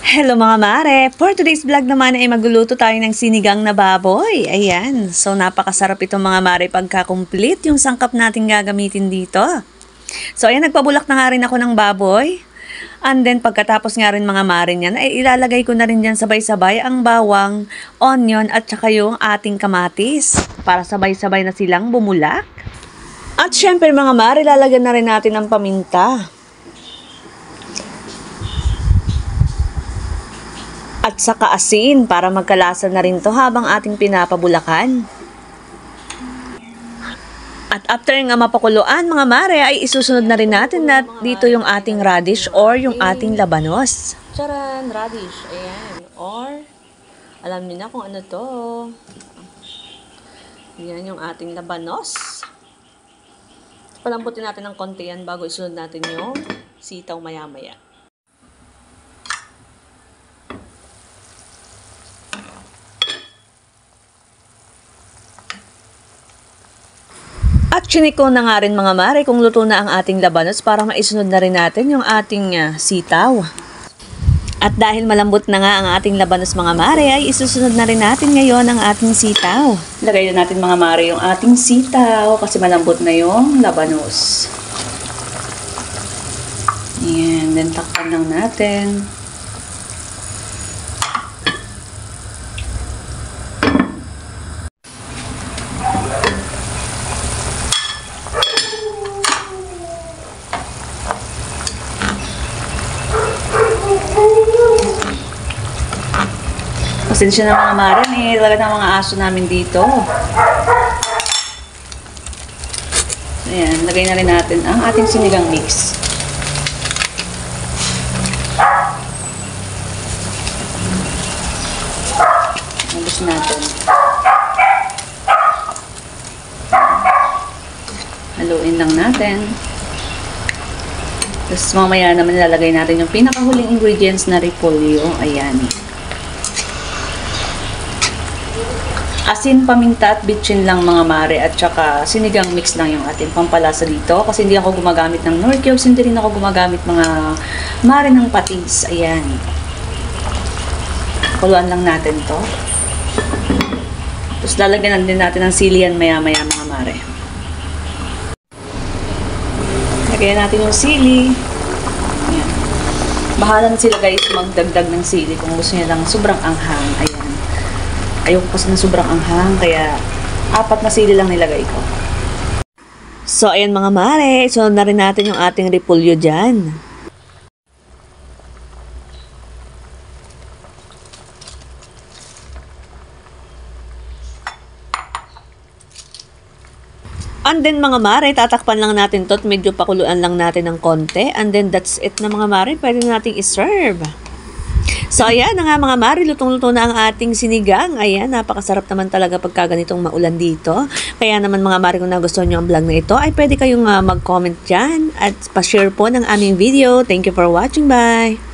Hello mga mare! For today's vlog naman ay magluluto tayo ng sinigang na baboy. Ayan. So napakasarap itong mga mare pagka-complete yung sangkap natin gagamitin dito. So ayan, nagpabulak na nga rin ako ng baboy. And then pagkatapos nga rin mga mare niyan ay ilalagay ko na rin dyan sabay-sabay ang bawang, onion at saka yung ating kamatis. Para sabay-sabay na silang bumulak. At syempre mga mare, lalagyan na rin natin ng paminta. At saka asin para magkalasa na rin to habang ating pinapabulakan. At after nga mapakuluan mga mare ay isusunod na rin natin na dito yung ating radish or yung ating labanos. Charan, radish. Ayan. Or, alam niyo na kung ano to. Yan yung ating labanos. Palambutin natin ng konti yan bago isunod natin yung sitaw maya-maya. At chiniko na nga rin mga mare kung luto na ang ating labanos para maisunod na rin natin yung ating sitaw. At dahil malambot na nga ang ating labanos mga mare ay isusunod na rin natin ngayon ang ating sitaw. Lagay na natin mga mare yung ating sitaw kasi malambot na yung labanos. Ayan, then takpan lang natin. Pasensya na mga mare, may talaga ng mga aso namin dito. Ayan, lagay na rin natin ang ating sinigang mix. Halos natin. Haluin lang natin. Tapos mamaya naman ilalagay natin yung pinakahuling ingredients na repolyo. Ayan. Asin, paminta at bitchin lang mga mare at saka sinigang mix lang yung ating pampalasa dito kasi hindi ako gumagamit ng nor cubes, hindi rin ako gumagamit mga mare ng patis. Ayan. Kuluan lang natin to. Tapos lalagyan din natin ng silian maya-maya mga mare. Lagyan natin yung sili. Ayan. Bahala na sila guys magdagdag ng sili kung gusto niya lang sobrang anghang. Ayan. Ayoko kasi na sobrang anghang, kaya 4 na sili lang nilagay ko. So, ayan mga mare, sunod na rin natin yung ating repolyo dyan. And then mga mare, tatakpan lang natin to at medyo pakuluan lang natin ng konti. And then that's it na mga mare, pwede nating iserve. So, ayan na nga mga mare, lutong-luto na ang ating sinigang. Ayan, napakasarap naman talaga pagka ganitong maulan dito. Kaya naman mga mare, kung nagustuhan nyo ang vlog na ito, ay pwede kayong mag-comment dyan at pa-share po ng aming video. Thank you for watching. Bye!